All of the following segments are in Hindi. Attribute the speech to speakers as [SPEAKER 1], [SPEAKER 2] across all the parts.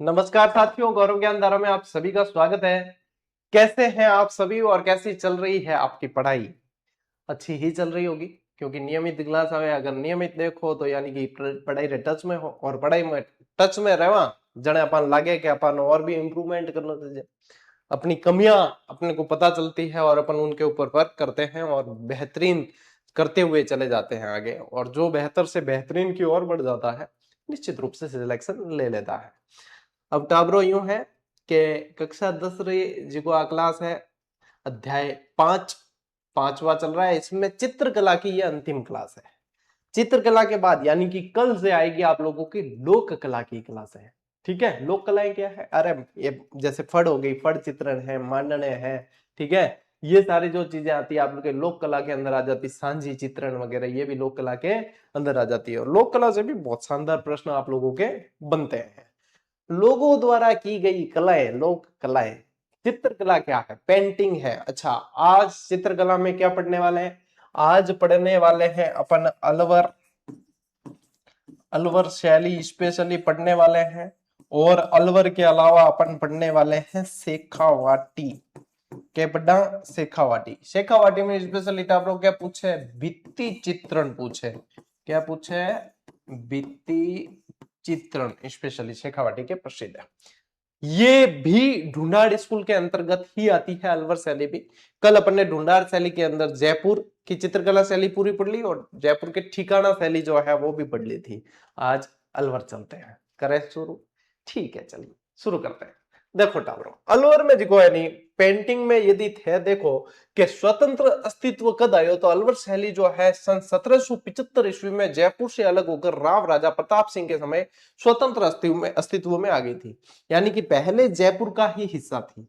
[SPEAKER 1] नमस्कार साथियों, गौरव ज्ञान धारा में आप सभी का स्वागत है। कैसे हैं आप सभी और कैसी चल रही है आपकी पढ़ाई? अच्छी ही चल रही होगी, क्योंकि नियमित क्लास आवे। अगर नियमित देखो तो यानी कि पढ़ाई रे टच में हो, और पढ़ाई में टच में रहवा जने अपन लागे कि अपन और भी इम्प्रूवमेंट करना चाहिए। अपनी कमियां अपने को पता चलती है और अपन उनके ऊपर वर्क करते हैं और बेहतरीन करते हुए चले जाते हैं आगे, और जो बेहतर से बेहतरीन की ओर बढ़ जाता है निश्चित रूप से सिलेक्शन ले लेता है। अब टाबरो यूं है कि कक्षा 10 री जो क्लास है, अध्याय 5 पांचवा चल रहा है। इसमें चित्रकला की ये अंतिम क्लास है। चित्रकला के बाद यानी कि कल से आएगी आप लोगों की लोक कला की क्लास है। ठीक है, लोक कलाएं क्या है? अरे ये जैसे फड़ हो गई, फड़ चित्रण है, मांडने हैं, ठीक है, ये सारी जो चीजें आती है आप लोग के लोक कला के अंदर आ जाती। सांझी चित्रण वगैरह ये भी लोक कला के अंदर आ जाती है, और लोक कला से भी बहुत शानदार प्रश्न आप लोगों के बनते हैं। लोगों द्वारा की गई कलाएं, लोक कलाएं। चित्रकला क्या है? पेंटिंग है। अच्छा, आज चित्रकला में क्या पढ़ने वाले हैं? आज पढ़ने वाले हैं अपन अलवर, अलवर शैली स्पेशली पढ़ने वाले हैं। और अलवर के अलावा अपन पढ़ने वाले हैं शेखावाटी के पढ़ा। शेखावाटी, शेखावाटी में स्पेशली आप लोग क्या पूछे? भित्ति चित्रण पूछे। क्या पूछे? भित्ति चित्रण स्पेशली शेखावाटी के प्रसिद्ध है। ये भी ढूंढाड़ स्कूल के अंतर्गत ही आती है अलवर शैली भी। कल अपन ने ढूंढाड़ शैली के अंदर जयपुर की चित्रकला शैली पूरी पढ़ ली, और जयपुर के ठिकाना शैली जो है वो भी पढ़ ली थी। आज अलवर चलते हैं, करें शुरू? ठीक है, चलिए शुरू करते हैं। देखो टावरों, अलवर में जो है नहीं, पेंटिंग में यदि थे देखो कि स्वतंत्र अस्तित्व कद आयो, तो अलवर शैली जो है सन 1775 ईस्वी में जयपुर से अलग होकर राव राजा प्रताप सिंह के समय स्वतंत्र अस्तित्व में आ गई थी। यानी कि पहले जयपुर का ही हिस्सा थी,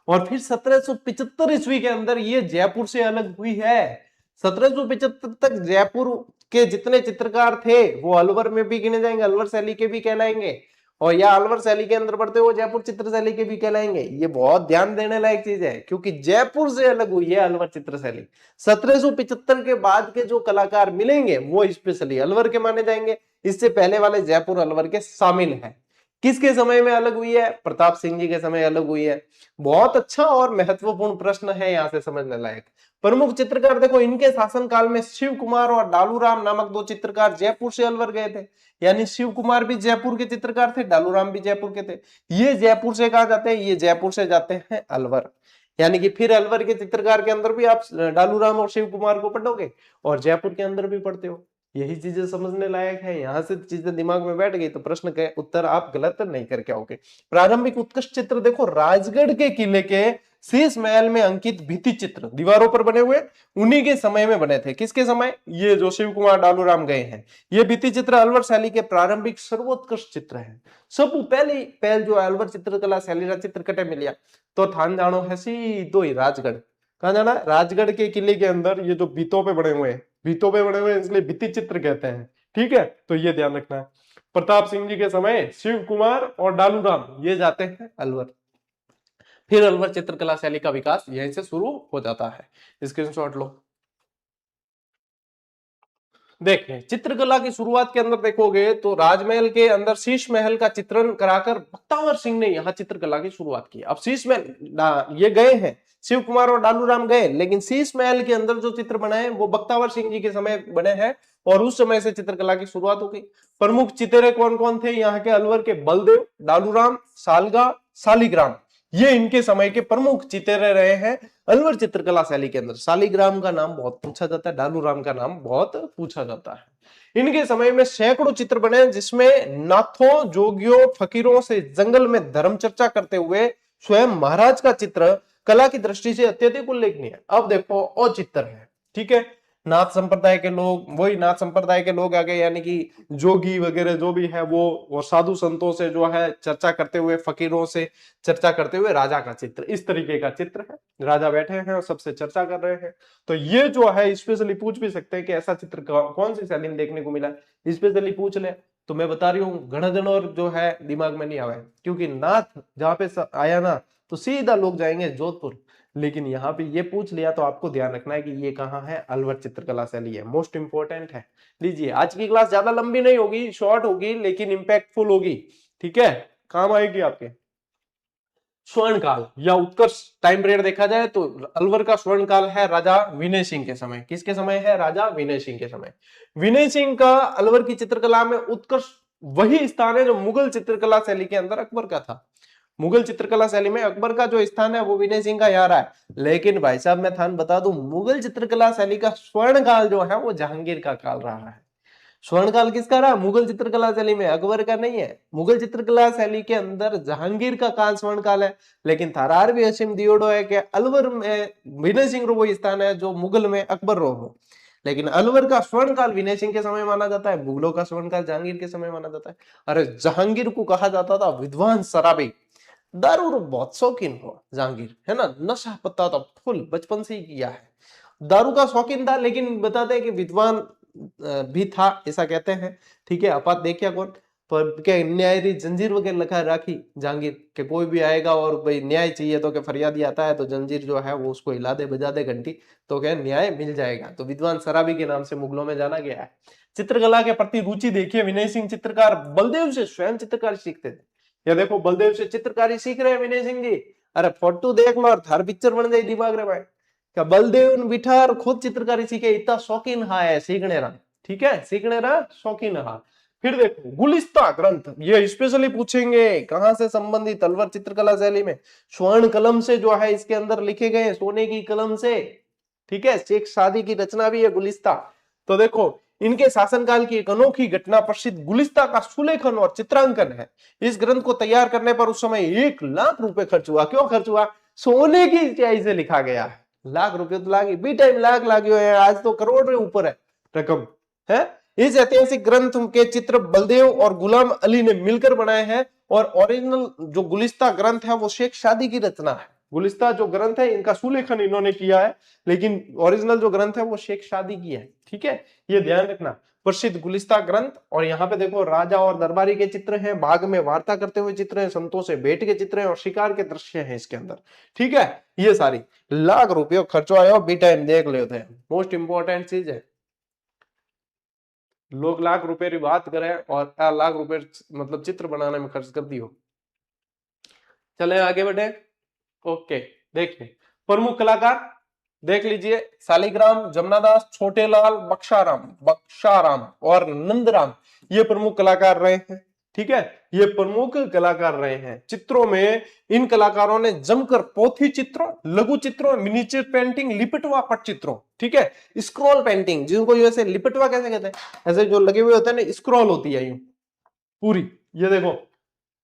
[SPEAKER 1] और फिर 1775 ईस्वी के अंदर ये जयपुर से अलग हुई है। 1775 तक जयपुर के जितने चित्रकार थे वो अलवर में भी गिने जाएंगे, अलवर शैली के भी कहलाएंगे, और या अलवर शैली के अंदर पढ़ते हुए जयपुर चित्र शैली के भी कहलाएंगे। ये बहुत ध्यान देने लायक चीज है, क्योंकि जयपुर से अलग हुई है अलवर चित्र शैली। 1775 के बाद के जो कलाकार मिलेंगे वो स्पेशली अलवर के माने जाएंगे। इससे पहले वाले जयपुर अलवर के शामिल है। किसके समय में अलग हुई है? प्रताप सिंह जी के समय अलग हुई है। बहुत अच्छा और महत्वपूर्ण प्रश्न है, यहां से समझने लायक। प्रमुख चित्रकार देखो, इनके शासनकाल में शिव कुमार और डालूराम नामक दो चित्रकार जयपुर से अलवर गए थे। यानी शिव कुमार भी जयपुर के चित्रकार थे, डालूराम भी जयपुर के थे। ये जयपुर से कहा जाते हैं, ये जयपुर से जाते हैं अलवर। यानी कि फिर अलवर के चित्रकार के अंदर भी आप डालूराम और शिव कुमार को पढ़ोगे, और जयपुर के अंदर भी पढ़ते हो। यही चीजें समझने लायक है। यहां से चीजें दिमाग में बैठ गई तो प्रश्न के उत्तर आप गलत नहीं करके आओगे। प्रारंभिक उत्कृष्ट चित्र देखो, राजगढ़ के किले के शीश महल में अंकित भित्ति चित्र दीवारों पर बने हुए उन्हीं के समय में बने थे। किसके समय? ये जो शिव कुमार डालूराम गए हैं। ये भित्ति चित्र अलवर शैली के प्रारंभिक सर्वोत्कृष्ट चित्र है। सब पहले पहल जो अलवर चित्रकला शैली का चित्र कटे मिलिया तो थान जानो है सीधो ही राजगढ़। कहा जाना? राजगढ़ के किले के अंदर ये जो भित्तों पे बने हुए हैं, भित्तों पे बने हुए इसलिए भित्ति चित्र कहते हैं। ठीक है, तो ये ध्यान रखना है। प्रताप सिंह जी के समय शिव कुमार और डालूराम ये जाते हैं अलवर। फिर अलवर चित्रकला शैली का विकास यहीं से शुरू हो जाता है। स्क्रीनशॉट लो। देखें, चित्रकला की शुरुआत के अंदर देखोगे तो राजमहल के अंदर शीश महल का चित्रण कराकर बख्तावर सिंह ने यहाँ चित्रकला की शुरुआत की। अब शीश महल ये गए हैं, शिव कुमार और डालूराम गए, लेकिन शीश महल के अंदर जो चित्र बनाए वो बख्तावर सिंह जी के समय बने हैं, और उस समय से चित्रकला की शुरुआत हो गई। प्रमुख चित्रे कौन कौन थे यहाँ के? अलवर के बलदेव, डालूराम, सालगा, शालिग्राम, ये इनके समय के प्रमुख चित्रे रहे हैं अलवर चित्रकला शैली के अंदर। शालिग्राम का नाम बहुत पूछा जाता है, डालूराम का नाम बहुत पूछा जाता है। इनके समय में सैकड़ों चित्र बने, जिसमें नाथों, जोगियों, फकीरों से जंगल में धर्म चर्चा करते हुए स्वयं महाराज का चित्र कला की दृष्टि से अत्यधिक उल्लेखनीय है। अब देखो और चित्र है, ठीक है, नाथ संप्रदाय के लोग, वही नाथ संप्रदाय के लोग आ गए, यानी कि जोगी वगैरह जो भी है वो, और साधु संतों से जो है चर्चा करते हुए, फकीरों से चर्चा करते हुए राजा का चित्र, इस तरीके का चित्र है। राजा बैठे हैं और सबसे चर्चा कर रहे हैं। तो ये जो है स्पेशली पूछ भी सकते हैं कि ऐसा चित्र कौन सी शैली में देखने को मिला, स्पेशली पूछ ले तो मैं बता रही हूँ गणजन और जो है दिमाग में नहीं आवे, क्योंकि नाथ जहां पे आया ना तो सीधा लोग जाएंगे जोधपुर, लेकिन यहाँ पे ये पूछ लिया तो आपको ध्यान रखना है कि ये कहाँ है? अलवर चित्रकला शैली है, मोस्ट इंपोर्टेंट है। लीजिए, आज की क्लास ज्यादा लंबी नहीं होगी, शॉर्ट होगी लेकिन इंपैक्टफुल होगी। ठीक है, काम आएगी आपके। स्वर्ण काल या उत्कर्ष टाइम पीरियड देखा जाए तो अलवर का स्वर्ण काल है राजा विनय सिंह के समय। किसके समय है? राजा विनय सिंह के समय। विनय सिंह का अलवर की चित्रकला में उत्कर्ष वही स्थान है जो मुगल चित्रकला शैली के अंदर अकबर का था। मुगल चित्रकला शैली में अकबर का जो स्थान है वो विनय सिंह का यहाँ रहा है। लेकिन भाई साहब मैं थान बता दूं, मुगल चित्रकला शैली का स्वर्ण काल जो है वो जहांगीर का काल रहा है। स्वर्ण काल किसका रहा? मुगल चित्रकला शैली में, अकबर का नहीं है। मुगल चित्रकला शैली के अंदर जहांगीर का काल स्वर्ण काल है। लेकिन थरार भी हसीम दियोड़ो है कि अलवर में विनय सिंह रो वो स्थान है जो मुगल में अकबर रो हो। लेकिन अलवर का स्वर्ण काल विनय सिंह के समय माना जाता है, मुगलों का स्वर्ण काल जहांगीर के समय माना जाता है। अरे जहांगीर को कहा जाता था विद्वान शराबी, दारू बहुत शौकीन हो जहांगीर, है ना, नशा पत्ता तो फुल बचपन से ही किया है, दारू का शौकीन था, लेकिन बताते हैं कि विद्वान भी था, ऐसा कहते हैं। ठीक है, आपात देखिया कौन पर क्या न्याय री जंजीर वगैरह लगा राखी जहांगीर के कोई भी आएगा और भाई न्याय चाहिए तो क्या फरियादी आता है तो जंजीर जो है वो उसको हिला दे बजा दे घंटी तो क्या न्याय मिल जाएगा। तो विद्वान शराबी के नाम से मुगलों में जाना गया है। चित्रकला के प्रति रुचि देखिए, विनय सिंह चित्रकार बलदेव से स्वयं चित्रकारी सीखते थे। या देखो बलदेव से चित्रकारी सीख रहे हैं विनय सिंह जी, अरे फोटो देख लो और थार पिक्चर बन जाए दिमाग रे भाई। क्या बलदेव बिठा और खुद चित्रकारी सीखे, इतना शौकीन हा है सीखने रहा। ठीक है, सीखने रहा शौकीन हा। फिर देखो गुलिस्ता ग्रंथ, ये स्पेशली पूछेंगे कहां से संबंधित, अलवर चित्रकला शैली में स्वर्ण कलम से जो है इसके अंदर लिखे गए, सोने की कलम से। ठीक है, शेख सादी की रचना भी है गुलिस्ता। तो देखो इनके शासनकाल की एक अनोखी घटना प्रसिद्ध गुलिस्ता का सुलेखन और चित्रांकन है। इस ग्रंथ को तैयार करने पर उस समय 1 लाख रुपए खर्च हुआ। क्यों खर्च हुआ? सोने की स्याही से लिखा गया है। लाख रुपए तो लागे बी टाइम लाख लागे हुए हैं, आज तो करोड़ के ऊपर है रकम है। इस ऐतिहासिक ग्रंथ के चित्र बलदेव और गुलाम अली ने मिलकर बनाए हैं और ओरिजिनल जो गुलिस्ता ग्रंथ है वो शेख सादी की रचना है। गुलिस्ता जो ग्रंथ है इनका सुलेखन इन्होंने किया है, लेकिन ओरिजिनल जो ग्रंथ है वो शेख सादी की है। ठीक है, ये ध्यान रखना, प्रसिद्ध गुलिस्ता ग्रंथ। और यहाँ पे देखो राजा और दरबारी के चित्र हैं, बाग में वार्ता करते हुए चित्र हैं, संतों से भेंट के चित्र हैं और शिकार के दृश्य हैं इसके अंदर। ठीक है, ये सारी लाख रुपये खर्चो आयो बी टाइम देख लेते हैं, मोस्ट इंपोर्टेंट चीज है। लोग लाख रुपए की बात करें और लाख रुपए मतलब चित्र बनाने में खर्च कर दियो। चले आगे बढ़े। ओके, देखिए प्रमुख कलाकार देख लीजिए, शालिग्राम, जमुनादास, छोटेलाल, बख्शाराम और नंदराम, ये प्रमुख कलाकार रहे हैं। ठीक है, ये प्रमुख कलाकार रहे हैं। चित्रों में इन कलाकारों ने जमकर पोथी चित्रों, लघु चित्रों, मिनिएचर पेंटिंग, लिपटवा पटचित्रों, ठीक है, स्क्रॉल पेंटिंग, जिनको जैसे लिपटवा कैसे कहते हैं, ऐसे जो लगे हुए होते हैं ना, स्क्रॉल होती है यूं पूरी, ये देखो।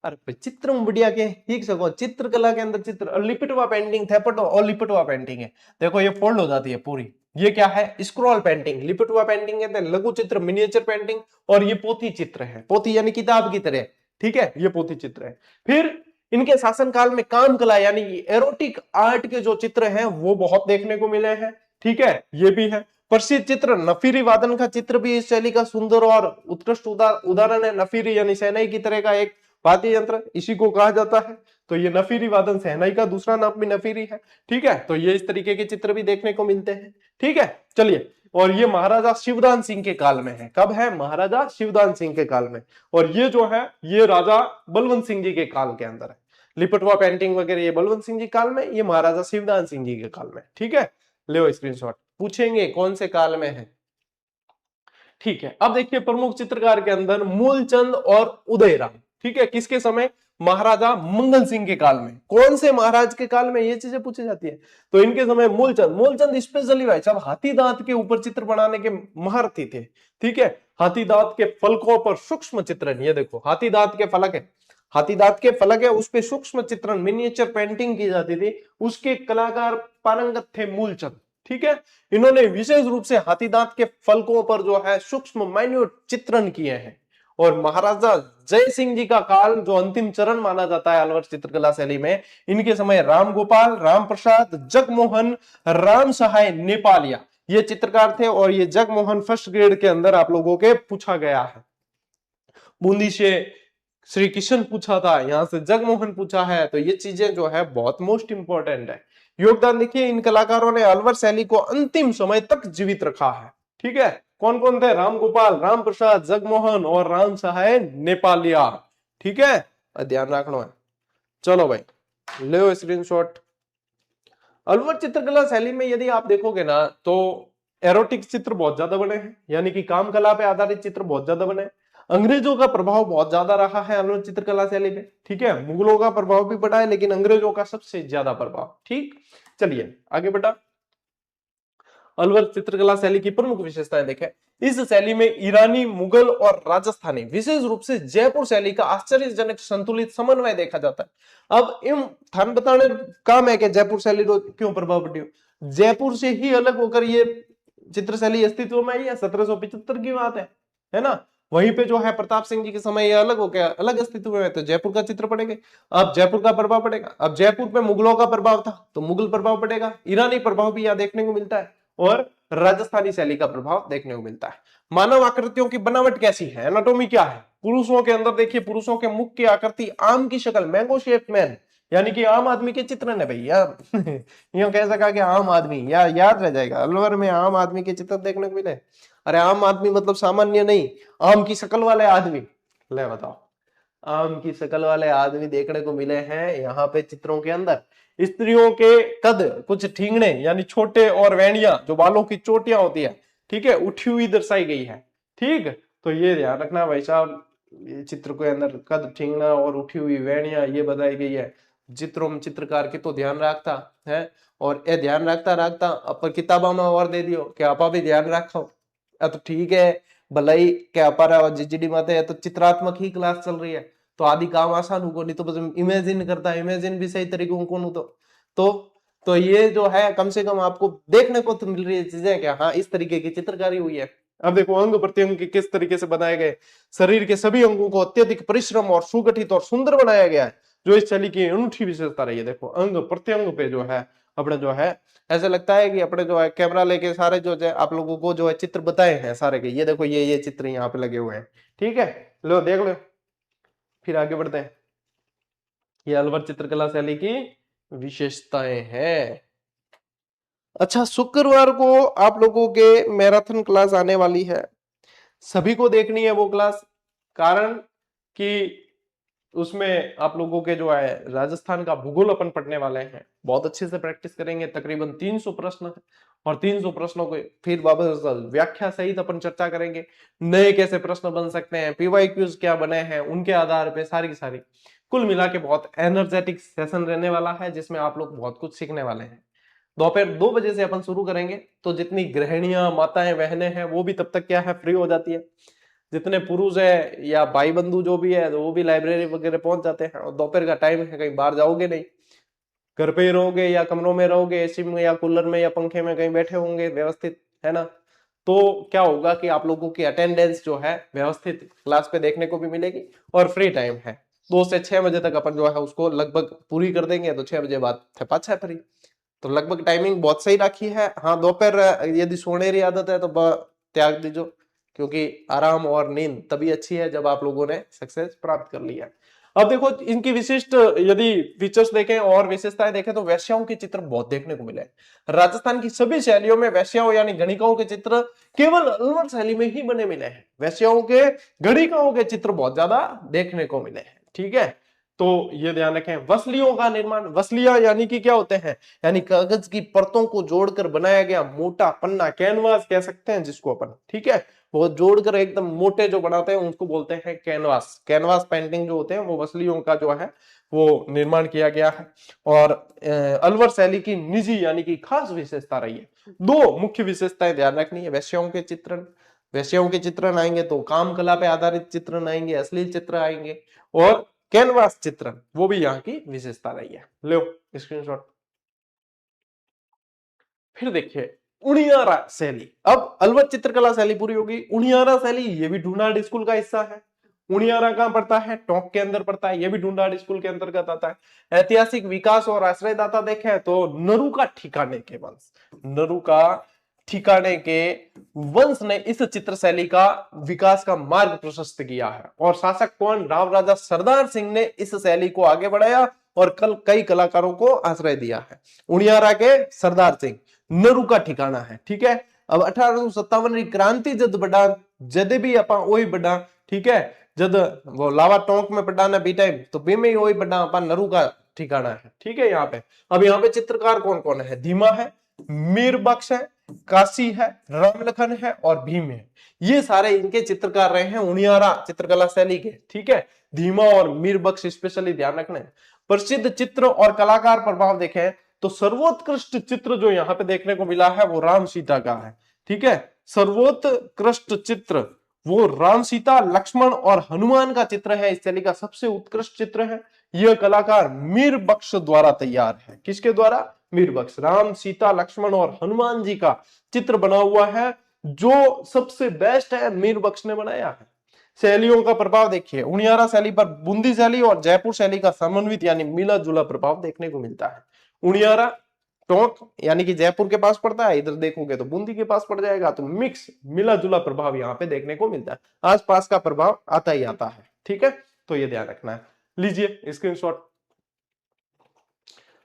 [SPEAKER 1] अरे चित्र बढ़िया के ठीक सको, चित्रकला के अंदर चित्र और लिपटवा पेंटिंग थे पटो और लिपटवा पेंटिंग है, देखो ये फोल्ड हो जाती है पूरी। ये क्या है? Scroll painting. लिपटवा पेंटिंग कहते हैं लघु चित्र, मिनिएचर पेंटिंग, और ये पोथी चित्र है, पोथी यानी किताब की तरह। ठीक है, ये पोथी चित्र है। फिर इनके शासनकाल में काम कला यानी एरोटिक आर्ट के जो चित्र हैं वो बहुत देखने को मिले हैं। ठीक है, ये भी है। प्रसिद्ध चित्र नफीरी वादन का चित्र भी इस शैली का सुंदर और उत्कृष्ट उदाहरण है। नफीरी यानी शहनाई की तरह का एक वाद्य यंत्र, इसी को कहा जाता है। तो ये नफीरी वादन, शहनाई का दूसरा नाम भी नफीरी है। ठीक है, तो ये इस तरीके के चित्र भी देखने को मिलते हैं। ठीक है, चलिए, और ये महाराजा शिवदान सिंह के काल में है। कब है? महाराजा शिवदान सिंह के काल में। और ये जो है ये राजा बलवंत सिंह जी के काल के अंदर है। लिपटवा पेंटिंग वगैरह ये बलवंत सिंह जी काल में, ये महाराजा शिवदान सिंह जी के काल में। ठीक है, ले स्क्रीनशॉट, पूछेंगे कौन से काल में है। ठीक है, अब देखिए प्रमुख चित्रकार के अंदर मूलचंद और उदयराम। ठीक है, किसके समय? महाराजा मंगल सिंह के काल में। कौन से महाराज के काल में? ये चीजें पूछी जाती है। तो इनके समय मूलचंद स्पेशली भाई साहब हाथी दांत के ऊपर चित्र बनाने के महारथी थे। ठीक है, हाथी दांत के फलकों पर सूक्ष्म चित्रण, ये देखो हाथी दांत के फलक है, हाथी दांत के फलक है, उस पे सूक्ष्म चित्रण मिनिएचर पेंटिंग की जाती थी, उसके कलाकार पारंगत थे मूलचंद। ठीक है, इन्होंने विशेष रूप से हाथी दांत के फलकों पर जो है सूक्ष्म माइन्यूट चित्रण किए हैं। और महाराजा जय सिंह जी का काल जो अंतिम चरण माना जाता है अलवर चित्रकला शैली में, इनके समय राम गोपाल, राम प्रसाद, जगमोहन, राम सहाय नेपालिया ये चित्रकार थे। और ये जगमोहन फर्स्ट ग्रेड के अंदर आप लोगों के पूछा गया है। बूंदी से श्री किशन पूछा था, यहां से जगमोहन पूछा है। तो ये चीजें जो है बहुत मोस्ट इंपोर्टेंट है। योगदान देखिए, इन कलाकारों ने अलवर शैली को अंतिम समय तक जीवित रखा है। ठीक है, कौन कौन थे? राम गोपाल, राम प्रसाद, जगमोहन और राम सहाय नेपालिया। ठीक है, ध्यान रखना है। चलो भाई ले स्क्रीनशॉट। अलवर चित्रकला शैली में यदि आप देखोगे ना तो एरोटिक चित्र बहुत ज्यादा बने हैं, यानी कि काम कला पे आधारित चित्र बहुत ज्यादा बने हैं। अंग्रेजों का प्रभाव बहुत ज्यादा रहा है अलवर चित्रकला शैली पे, ठीक है। मुगलों का प्रभाव भी पड़ा है लेकिन अंग्रेजों का सबसे ज्यादा प्रभाव। ठीक, चलिए आगे बढ़ा। अलवर चित्रकला शैली की प्रमुख विशेषताएं देखें। इस शैली में ईरानी, मुगल और राजस्थानी, विशेष रूप से जयपुर शैली का आश्चर्यजनक संतुलित समन्वय देखा जाता है। अब इन थान बताने काम है कि जयपुर शैली क्यों प्रभाव पड़ी हो। जयपुर से ही अलग होकर ये चित्र शैली अस्तित्व में आई है, 1775 की बात है ना। वहीं पे जो है प्रताप सिंह जी के समय ये अलग हो गया, अलग अस्तित्व में है, तो जयपुर का चित्र पड़ेगा। अब जयपुर का प्रभाव पड़ेगा। अब जयपुर पे मुगलों का प्रभाव था तो मुगल प्रभाव पड़ेगा, ईरानी प्रभाव भी यहाँ देखने को मिलता है और राजस्थानी शैली का प्रभाव देखने को मिलता है। मानव आकृतियों की बनावट कैसी है, एनाटॉमी क्या है। पुरुषों के अंदर देखिए, पुरुषों के मुख की आकृति आम की शक्ल, मैंगो शेप मैन, यानी कि आम आदमी के चित्रण है भैया। यूं कह सका कि आम आदमी, या याद रह जाएगा, अलवर में आम आदमी के चित्र देखने को मिले। अरे आम आदमी मतलब सामान्य नहीं, आम की शक्ल वाले आदमी। ले बताओ, आम की शक्ल वाले आदमी देखने को मिले हैं यहाँ पे चित्रों के अंदर। स्त्रियों के कद कुछ ठींगने यानी छोटे और वेणिया जो बालों की चोटियां होती है, ठीक है, उठी हुई दर्शाई गई है। ठीक, तो ये ध्यान रखना भाई साहब, चित्र के अंदर कद ठींगना और उठी हुई वेणिया ये बताई गई है। चित्रों में चित्रकार की तो ध्यान रखता है, और ये ध्यान रखता रखता अपन किताबों में और दे दियो कि आपा भी ध्यान रखो। तो ठीक है भलाई क्या पर जीजीडी मत है तो चित्रात्मक ही क्लास चल रही है तो आदि काम आसान होगा, नहीं तो बस इमेजिन करता है, इमेजिन भी सही तरीके को तो ये जो है कम से कम आपको देखने को तो मिल रही है चीजें क्या, हाँ इस तरीके की चित्रकारी हुई है। अब देखो अंग प्रत्यंग के किस तरीके से बनाए गए। शरीर के सभी अंगों को अत्यधिक परिश्रम और सुगठित और सुंदर बनाया गया है, जो इस शैली की अनूठी विशेषता रही है। देखो अंग प्रत्यंग पे जो है अपने जो है ऐसे लगता है कि अपने जो है कैमरा लेके सारे जो है आप लोगों को जो है चित्र बताए हैं सारे के, ये देखो ये चित्र यहाँ पे लगे हुए हैं। ठीक है, लो देख लो, फिर आगे बढ़ते हैं। ये अलवर चित्रकला शैली की विशेषताएं हैं। अच्छा, शुक्रवार को आप लोगों के मैराथन क्लास आने वाली है, सभी को देखनी है वो क्लास, कारण कि उसमें आप लोगों के जो है राजस्थान का भूगोल अपन पढ़ने वाले हैं, बहुत अच्छे से प्रैक्टिस करेंगे। तकरीबन 300 प्रश्न है और 300 प्रश्नों को फिर वापस व्याख्या सहित अपन चर्चा करेंगे। नए कैसे प्रश्न बन सकते हैं, पीवाईक्यूज क्या बने हैं, उनके आधार पे सारी की सारी। कुल मिला के बहुत एनर्जेटिक सेशन रहने वाला है जिसमें आप लोग बहुत कुछ सीखने वाले हैं। दोपहर 2 बजे से अपन शुरू करेंगे, तो जितनी गृहिणियां, माताएं, बहनें हैं वो भी तब तक क्या है फ्री हो जाती है। जितने पुरुष है या भाई बंधु जो भी है तो वो भी लाइब्रेरी वगैरह पहुंच जाते हैं। और दोपहर का टाइम है, कहीं बाहर जाओगे नहीं, घर पे ही रहोगे या कमरों में रहोगे, एसी में या कूलर में या पंखे में कहीं बैठे होंगे व्यवस्थित, है ना। तो क्या होगा कि आप लोगों की अटेंडेंस जो है व्यवस्थित क्लास पे देखने को भी मिलेगी और फ्री टाइम है 2 से 6 बजे तक अपन जो है उसको लगभग पूरी कर देंगे, तो 6 बजे बाद पाछा है फ्री। तो लगभग टाइमिंग बहुत सही रखी है। हाँ, दोपहर यदि सोने की आदत है तो त्याग दीजिए, क्योंकि आराम और नींद तभी अच्छी है जब आप लोगों ने सक्सेस प्राप्त कर लिया। अब देखो इनकी विशिष्ट यदि फीचर्स देखें और विशेषताएं देखें तो वैश्याओं के चित्र बहुत देखने को मिले। राजस्थान की सभी शैलियों में वैश्याओं यानी गणिकाओं के चित्र केवल अलवर शैली में ही बने मिले हैं। वैश्याओं के, गणिकाओं के चित्र बहुत ज्यादा देखने को मिले हैं। ठीक है, तो ये ध्यान रखें। वसलियों का निर्माण, वसलियां यानी कि क्या होते हैं, यानी कागज की परतों को जोड़कर बनाया गया मोटा पन्ना, कैनवास कह सकते हैं जिसको अपन, ठीक है, वो जोड़कर एकदम मोटे जो बनाते हैं उनको बोलते हैं कैनवास। कैनवास पेंटिंग जो होते हैं वो वसलियों का जो है वो निर्माण किया गया है। और अलवर शैली की निजी यानी कि खास विशेषता रही है। 2 मुख्य विशेषताएं ध्यान रखनी है। वैश्याओं के चित्रण, वैश्याओं के चित्रण आएंगे तो काम कला पे आधारित चित्रण आएंगे, अश्लील चित्र आएंगे, और कैनवास चित्रण वो भी यहाँ की विशेषता रही है। लो स्क्रीनशॉट। फिर देखिए उनियारा शैली। अब अलवर चित्रकला शैली पूरी होगी। उनियारा शैली ये भी ढूंढाड़ स्कूल का हिस्सा है। उनियारा कहां पड़ता है, टोंक के अंदर पड़ता है, ये भी ढूंढाड़ स्कूल के अंतर्गत आता है। ऐतिहासिक विकास और आश्रयदाता देखें तो नरू का ठिकाने के वंश, नरू का ठिकाने के वंश ने इस चित्र शैली का विकास का मार्ग प्रशस्त किया है। और शासक कौन, राव राजा सरदार सिंह ने इस शैली को आगे बढ़ाया और कई कलाकारों को आश्रय दिया है। उनियारा के सरदार सिंह, नरू का ठिकाना है। ठीक है, अब 1857 की क्रांति जद बढ़ा, जद भी अपा वही बढ़ा, ठीक है, जब वो लावा टोंक में पढ़ाना बी टाइम तो बी में ही वही पढ़ा अपन नरू का ठिकाना है, ठीक है। यहाँ पे अब यहाँ पे चित्रकार कौन कौन है, धीमा है, मीर बख्श है, काशी है, रामलखन है और भीम है। ये सारे इनके चित्रकार रहे हैं उनियारा चित्रकला शैली के, ठीक है। धीमा और मीर बख्श स्पेशली ध्यान रखना है। प्रसिद्ध चित्र और कलाकार प्रभाव देखें तो सर्वोत्कृष्ट चित्र जो यहाँ पे देखने को मिला है वो राम सीता का है, ठीक है। सर्वोत्कृष्ट चित्र वो राम सीता लक्ष्मण और हनुमान का चित्र है, इस शैली का सबसे उत्कृष्ट चित्र है। यह कलाकार मीर बख्श द्वारा तैयार है। किसके द्वारा, मीर बख्श। राम सीता लक्ष्मण और हनुमान जी का चित्र बना हुआ है जो सबसे बेस्ट है, मीर बख्श ने बनाया है। शैलियों का प्रभाव देखिए, उनियारा शैली पर बूंदी शैली और जयपुर शैली का समन्वित यानी मिला जुला प्रभाव देखने को मिलता है। उनियारा टोंक यानी कि जयपुर के पास पड़ता है, इधर देखोगे तो बूंदी के पास पड़ जाएगा, तो मिक्स मिला जुला प्रभाव यहाँ पे देखने को मिलता है। आसपास का प्रभाव आता ही आता है, ठीक है। तो ये ध्यान रखना है। लीजिए स्क्रीनशॉट।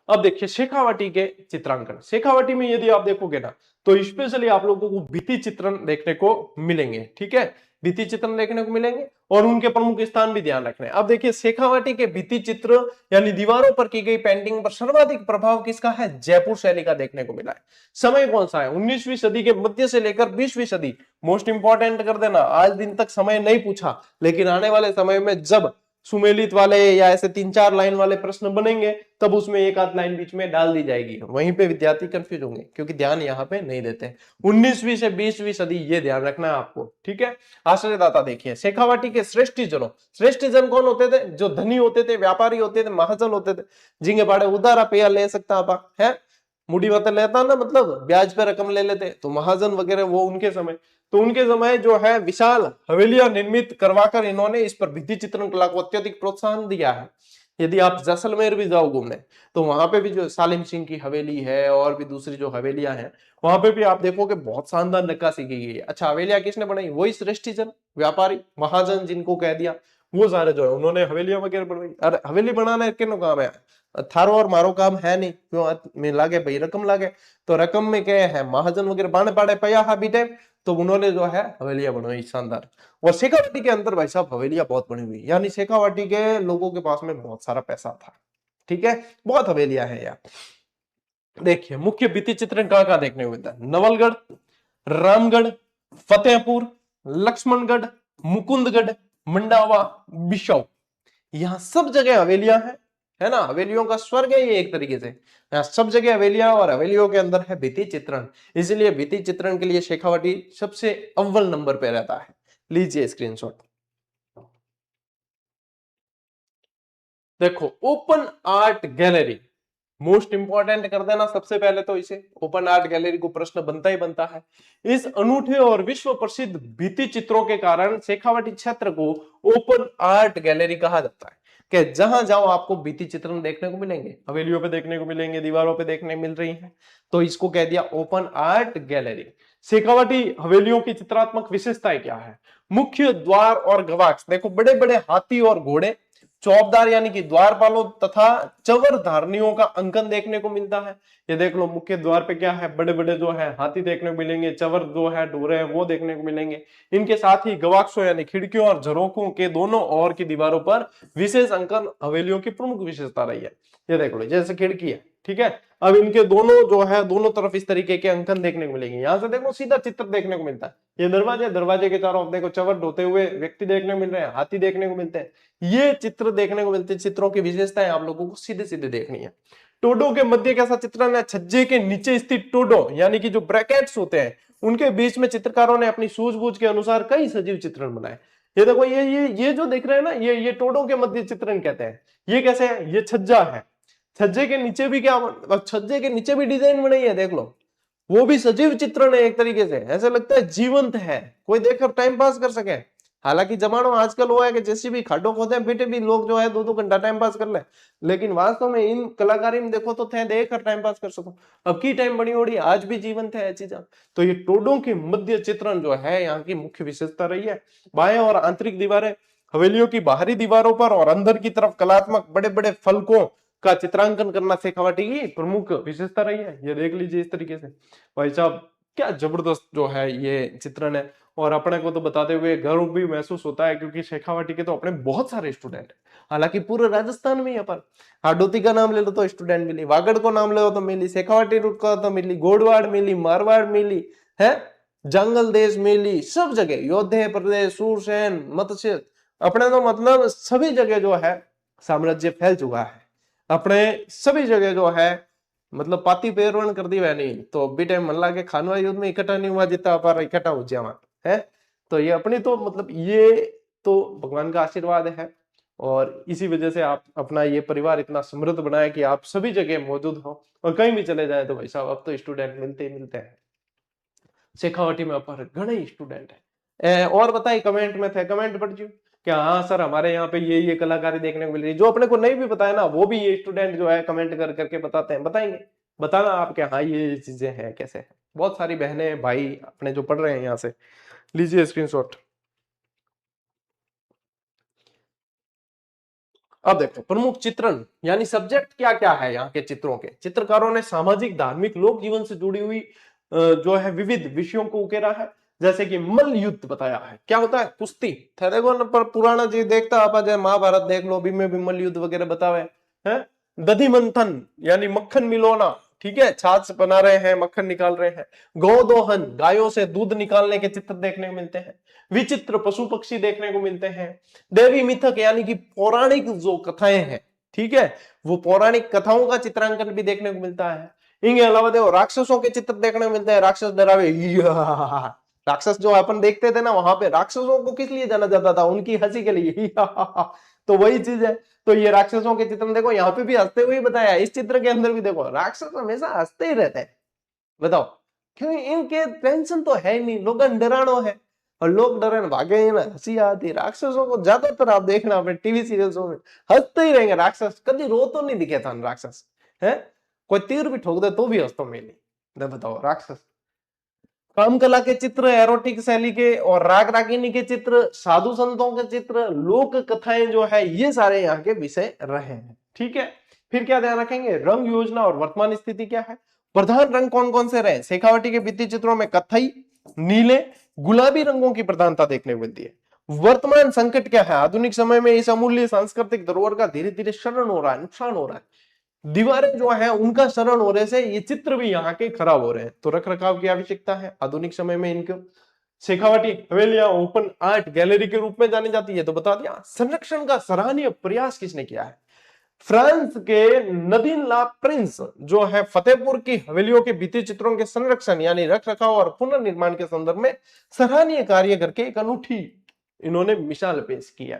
[SPEAKER 1] अब देखिए शेखावाटी के चित्रांकन। शेखावाटी में यदि आप देखोगे ना तो स्पेशली आप लोगों को भित्ति चित्रण देखने को मिलेंगे, ठीक है। भित्ति चित्रण देखने को मिलेंगे और उनके प्रमुख स्थान भी ध्यान रखने। अब देखिए शेखावाटी के भित्ति चित्र यानी दीवारों पर की गई पेंटिंग पर सर्वाधिक प्रभाव किसका है, जयपुर शैली का देखने को मिला है। समय कौन सा है, 19वीं सदी के मध्य से लेकर 20वीं सदी। मोस्ट इंपॉर्टेंट कर देना, आज दिन तक समय नहीं पूछा, लेकिन आने वाले समय में जब सुमेलित वाले या ऐसे 3-4 लाइन वाले प्रश्न बनेंगे तब उसमें एक आध लाइन बीच में डाल दी जाएगी, वहीं पे विद्यार्थी कंफ्यूज होंगे क्योंकि ध्यान यहाँ पे नहीं देते। 19वीं से 20वीं सदी ये ध्यान रखना है आपको, ठीक है। आश्रयदाता देखिए, शेखावाटी के श्रेष्ठी जनों, श्रेष्ठी जन कौन होते थे, जो धनी होते थे, व्यापारी होते थे, महाजन होते थे, जिंगे बाड़े उधार रुपया ले सकता आप है, मुड़ी मत लेता ना, मतलब ब्याज पे रकम ले लेते, तो महाजन वगैरह वो उनके समय। तो उनके समय जो है विशाल हवेलियां निर्मित करवाकर इन्होंने इस पर भित्ति चित्रण कला को अत्यधिक प्रोत्साहन दिया है। यदि आप जैसलमेर भी जाओ घूमने तो वहां पे भी जो सालिम सिंह की हवेली है और भी दूसरी जो हवेलियां हैं वहां पे भी आप देखोगे बहुत शानदार नक्काशी की गई है। अच्छा, हवेलियां किसने बनाई, वही श्रेष्ठी जन, व्यापारी, महाजन जिनको कह दिया, वो सारे जो है उन्होंने हवेलियां वगैरह बनवाई। अरे हवेली बनाना किन काम है, थारो और मारो काम है नहीं, क्यों में लागे भाई रकम लागे, तो रकम में क्या है, महाजन वगैरह बाणे पाड़े पया हा बीटे, तो उन्होंने जो है हवेलियां बनवाई शानदार। और शेखावाटी के अंदर भाई साहब हवेलियां बहुत बनी हुई, यानी शेखावाटी के लोगों के पास में बहुत सारा पैसा था, ठीक है। बहुत हवेलियां है यार। देखिए मुख्य भित्ति चित्रण कहाँ देखने को मिलता है, नवलगढ़, रामगढ़, फतेहपुर, लक्ष्मणगढ़, मुकुंदगढ़, मंडावा, बिशौ, यहाँ सब जगह हवेलियां हैं, है ना। हवेलियों का स्वर्ग है ये एक तरीके से, यहाँ सब जगह हवेलियां और हवेलियों के अंदर है भित्ति चित्रण, इसलिए भित्ति चित्रण के लिए शेखावाटी सबसे अव्वल नंबर पे रहता है। लीजिए स्क्रीनशॉट। देखो open art gallery, most important कर देना सबसे पहले तो इसे, ओपन आर्ट गैलरी को प्रश्न बनता ही बनता है। इस अनूठे और विश्व प्रसिद्ध भित्ति चित्रों के कारण शेखावाटी क्षेत्र को ओपन आर्ट गैलरी कहा जाता है, कि जहां जाओ आपको भित्ति चित्रण देखने को मिलेंगे, हवेलियों पे देखने को मिलेंगे, दीवारों पे देखने मिल रही हैं, तो इसको कह दिया ओपन आर्ट गैलरी। शेखावाटी हवेलियों की चित्रात्मक विशेषताएं क्या है, मुख्य द्वार और गवाक्ष, देखो बड़े बड़े हाथी और घोड़े, चौबदार यानी कि द्वारपालों तथा चवर धारनियों का अंकन देखने को मिलता है। ये देख लो मुख्य द्वार पे क्या है, बड़े बड़े जो है हाथी देखने को मिलेंगे, चवर जो है डोरे हैं वो देखने को मिलेंगे। इनके साथ ही गवाक्षों यानी खिड़कियों और झरोखों के दोनों ओर की दीवारों पर विशेष अंकन हवेलियों की प्रमुख विशेषता रही है। ये देख लो जैसे खिड़की है, ठीक है, अब इनके दोनों जो है दोनों तरफ इस तरीके के अंकन देखने को मिलेंगे। यहां से देखो सीधा चित्र देखने को मिलता है। ये दरवाजे, दरवाजे के चारों देखो चवर ढोते हुए व्यक्ति देखने को मिल रहे हैं, हाथी देखने को मिलते हैं, ये चित्र देखने को मिलते हैं। चित्रों की विशेषताएं आप लोगों को सीधे सीधे देखनी है। टोडो के मध्य कैसा चित्रण है, छज्जे के नीचे स्थित टोडो यानी कि जो ब्रैकेट्स होते हैं उनके बीच में चित्रकारों ने अपनी सूझबूझ के अनुसार कई सजीव चित्रण बनाए। ये देखो ये जो देख रहे हैं ना, ये टोडो के मध्य चित्रण कहते हैं। ये कैसे है, ये छज्जा है, छज्जे के नीचे भी क्या, छज्जे के नीचे भी डिजाइन बनाई है, देख लो, वो भी सजीव चित्रण है एक तरीके से, ऐसा लगता है जीवंत है, कोई देखकर टाइम पास कर सके। हालांकि जमाना आजकल वो है कि जैसे भी खाडो खोदे बेटे भी लोग जो है 2-2 घंटा टाइम पास कर ले, लेकिन वास्तव में इन कलाकारी में देखो तो थे देखकर टाइम पास कर सको। अब की टाइम बनी ओड़ी आज भी जीवंत है चीजें। तो ये टोडों की मध्य चित्रण जो है यहाँ की मुख्य विशेषता रही है। बाएं और आंतरिक दीवारें, हवेलियों की बाहरी दीवारों पर और अंदर की तरफ कलात्मक बड़े बड़े फलकों का चित्रांकन करना शेखावाटी की प्रमुख विशेषता रही है। ये देख लीजिए इस तरीके से भाई साहब, क्या जबरदस्त जो है ये चित्रण है। और अपने को तो बताते हुए गर्व भी महसूस होता है, क्योंकि शेखावाटी के तो अपने बहुत सारे स्टूडेंट हैं। हालांकि पूरे राजस्थान में यहाँ पर हाडोती का नाम ले लो तो स्टूडेंट मिली, वागड़ को नाम ले लो तो मिली, शेखावाटी रूट का तो मिली, गोडवाड़ मिली, मारवाड़ मिली है, जंगल देश मिली, सब जगह योद्धे प्रदेश, सूरसेन, मत्स्य, अपने तो मतलब सभी जगह जो है साम्राज्य फैल चुका है। अपने सभी जगह जो है मतलब पाती पेरवन कर दी वह नहीं तो अभी टाइम मल्ला के खानवा युद्ध में इकट्ठा नहीं हुआ जितना पर इकट्ठा हो जावा है। तो ये अपनी तो मतलब ये तो भगवान का आशीर्वाद है, और इसी वजह से आप अपना ये परिवार इतना समृद्ध बनाए कि आप सभी जगह मौजूद हो, और कहीं भी चले जाए तो भाई साहब अब तो स्टूडेंट मिलते ही मिलते हैं। शेखावाटी में पर घने स्टूडेंट है। और बताइए कमेंट में थे, कमेंट पढ़ जो क्या हाँ सर हमारे यहाँ पे ये कलाकारी देखने को मिल रही है, जो अपने को नहीं भी बताया ना वो भी ये स्टूडेंट जो है कमेंट कर करके बताते हैं, बताएंगे बताना आप क्या हाँ ये चीजें हैं कैसे है। बहुत सारी बहनें भाई अपने जो पढ़ रहे हैं यहाँ से, लीजिए स्क्रीनशॉट। अब देखो प्रमुख चित्रण यानी सब्जेक्ट क्या क्या है यहाँ के चित्रों के। चित्रकारों ने सामाजिक धार्मिक लोक जीवन से जुड़ी हुई जो है विविध विषयों को उकेरा है। जैसे कि मल्ल युद्ध बताया है, क्या होता है कुश्ती थे, देखो ना पर पुराना चीज देखता आप जैसे महाभारत देख लो, अभी में भी मल्ल युद्ध वगैरह बतावे हैं। दधि मंथन यानी मक्खन मिलोना, ठीक है, छाछ बना रहे हैं, मक्खन निकाल रहे हैं। गौदोहन गायों से दूध निकालने के चित्र देखने को मिलते हैं। विचित्र पशु पक्षी देखने को मिलते हैं। देवी मिथक यानी कि पौराणिक जो कथाएं हैं, ठीक है, वो पौराणिक कथाओं का चित्रांकन भी देखने को मिलता है। इनके अलावा देखो राक्षसों के चित्र देखने को मिलते हैं, राक्षस डरावे राक्षस जो अपन देखते थे ना वहां पे राक्षसों को किस लिए जाना जाता था, उनकी हंसी के लिए तो वही चीज है। तो ये राक्षसों के चित्र देखो यहाँ पे भी हंसते हुए बताया, इस चित्र के अंदर भी देखो राक्षस हमेशा हंसते ही रहते हैं। बताओ क्यों, इनके टेंशन तो है नहीं, लोग डरानो है और लोग डरे भागे ना, हंसी आती। राक्षसों को ज्यादातर आप देखना अपने टीवी सीरियल्सों में हंसते ही रहेंगे राक्षस, कभी रो तो नहीं दिखे था राक्षस है। कोई तीर भी ठोक दे तो भी हंसतो मेले। बताओ राक्षस। काम कला के चित्र, एरोटिक शैली के और राग रागिनी के चित्र, साधु संतों के चित्र, लोक कथाएं जो है ये सारे यहाँ के विषय रहे हैं, ठीक है। फिर क्या ध्यान रखेंगे, रंग योजना और वर्तमान स्थिति क्या है। प्रधान रंग कौन कौन से रहे, शेखावाटी के भित्ति चित्रों में कत्थई, नीले, गुलाबी रंगों की प्रधानता देखने को मिलती है। वर्तमान संकट क्या है, आधुनिक समय में इस अमूल्य सांस्कृतिक धरोहर का धीरे धीरे क्षरण हो रहा है, नुकसान हो रहा है। दीवारें जो है उनका शरण होने से ये चित्र भी यहाँ के खराब हो रहे हैं, तो रख रखाव की आवश्यकता है आधुनिक समय में इनको। शेखावाटी हवेलियां ओपन आर्ट गैलरी के रूप में जानी जाती है, तो बता दिया। संरक्षण का सराहनीय प्रयास किसने किया है, फ्रांस के नदीन ला प्रिंस जो है फतेहपुर की हवेलियों के भित्ति चित्रों के संरक्षण यानी रख रखाव और पुनर्निर्माण के संदर्भ में सराहनीय कार्य करके एक अनूठी इन्होंने मिसाल पेश किया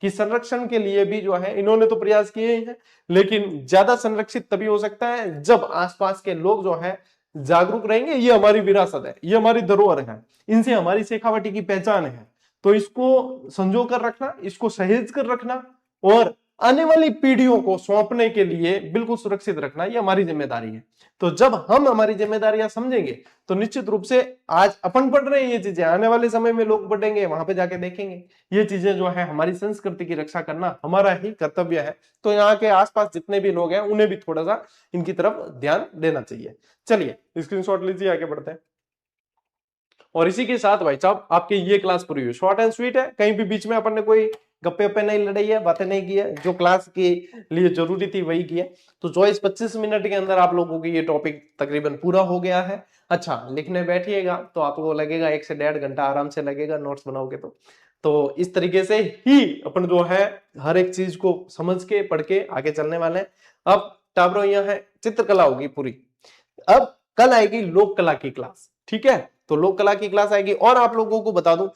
[SPEAKER 1] कि संरक्षण के लिए भी जो है इन्होंने तो प्रयास किए हैं, लेकिन ज्यादा संरक्षित तभी हो सकता है जब आसपास के लोग जो है जागरूक रहेंगे। ये हमारी विरासत है, ये हमारी धरोहर है, इनसे हमारी शेखावाटी की पहचान है, तो इसको संजो कर रखना, इसको सहेज कर रखना और आने वाली पीढ़ियों को सौंपने के लिए बिल्कुल सुरक्षित रखना, ये हमारी जिम्मेदारी है। तो जब हम हमारी जिम्मेदारियां समझेंगे तो निश्चित रूप से आज अपन पढ़ रहे हैं ये चीजें, आने वाले समय में लोग पढ़ेंगे, वहां पे जाके देखेंगे ये चीजें जो है। हमारी संस्कृति की रक्षा करना हमारा ही कर्तव्य है, तो यहाँ के आसपास जितने भी लोग हैं उन्हें भी थोड़ा सा इनकी तरफ ध्यान देना चाहिए। चलिए स्क्रीनशॉट लीजिए, आगे बढ़ते हैं। और इसी के साथ भाई साहब आपकी ये क्लास पूरी हुई, शॉर्ट एंड स्वीट है, कहीं भी बीच में अपन ने कोई गप्पे वप्पे नहीं लड़ाई है, बातें नहीं की है, जो क्लास के लिए जरूरी थी वही की है। तो 24-25 मिनट के अंदर आप लोगों की ये टॉपिक तकरीबन पूरा हो गया है। अच्छा लिखने बैठिएगा तो आपको लगेगा 1 से 1.5 घंटा आराम से लगेगा, नोट्स बनाओगे तो इस तरीके से ही अपन जो है हर एक चीज को समझ के पढ़ के आगे चलने वाले हैं। अब टाबरो यहाँ है, चित्रकला होगी पूरी। अब कल आएगी लोक कला की क्लास, ठीक है, तो लोक कला की क्लास आएगी। और आप लोगों को बता दूं,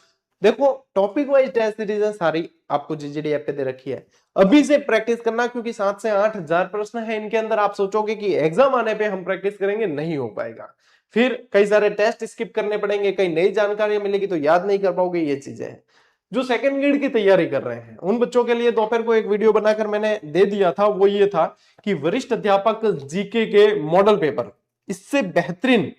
[SPEAKER 1] देखो टॉपिक वाइज टेस्ट सीरीज सारी आपको जीजीडी ऐप पे दे रखी है, अभी से प्रैक्टिस करना, क्योंकि 7 से 8 हजार प्रश्न है इनके अंदर। आप सोचोगे कि एग्जाम आने पे हम प्रैक्टिस करेंगे, नहीं हो पाएगा, फिर कई सारे टेस्ट स्किप करने पड़ेंगे, कई नई जानकारी मिलेगी तो याद नहीं कर पाओगे, ये चीजें हैं। जो सेकंड ग्रेड की तैयारी कर रहे हैं उन बच्चों के लिए दोपहर को एक वीडियो बनाकर मैंने दे दिया था, वो ये था कि वरिष्ठ अध्यापक जीके के मॉडल पेपर इससे बेहतरीन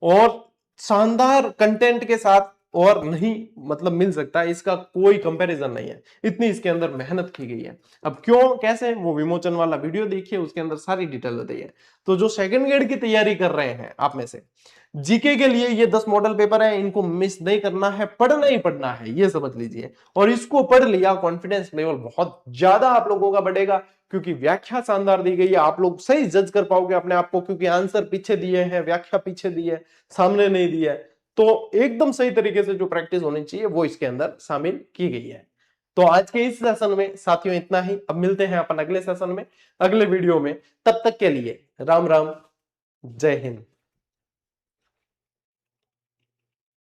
[SPEAKER 1] और शानदार कंटेंट के साथ और नहीं मतलब मिल सकता है, इसका कोई कंपैरिजन नहीं है, इतनी इसके अंदर मेहनत की गई है। अब क्यों कैसे, वो विमोचन वाला वीडियो देखिए, उसके अंदर सारी डिटेल बताई है। तो जो सेकंड ग्रेड की तैयारी कर रहे हैं आप में से, जीके के लिए ये 10 मॉडल पेपर है, इनको मिस नहीं करना है, पढ़ना ही पढ़ना है, ये समझ लीजिए। और इसको पढ़ लिया, कॉन्फिडेंस लेवल बहुत ज्यादा आप लोगों का बढ़ेगा, क्योंकि व्याख्या शानदार दी गई है। आप लोग सही जज कर पाओगे अपने आप को, क्योंकि आंसर पीछे दिए हैं, व्याख्या पीछे दी है, सामने नहीं दी है। तो एकदम सही तरीके से जो प्रैक्टिस होनी चाहिए वो इसके अंदर शामिल की गई है। तो आज के इस सेशन में साथियों इतना ही। अब मिलते हैं अपन अगले सेशन में, अगले वीडियो में। तब तक के लिए राम राम, जय हिंद।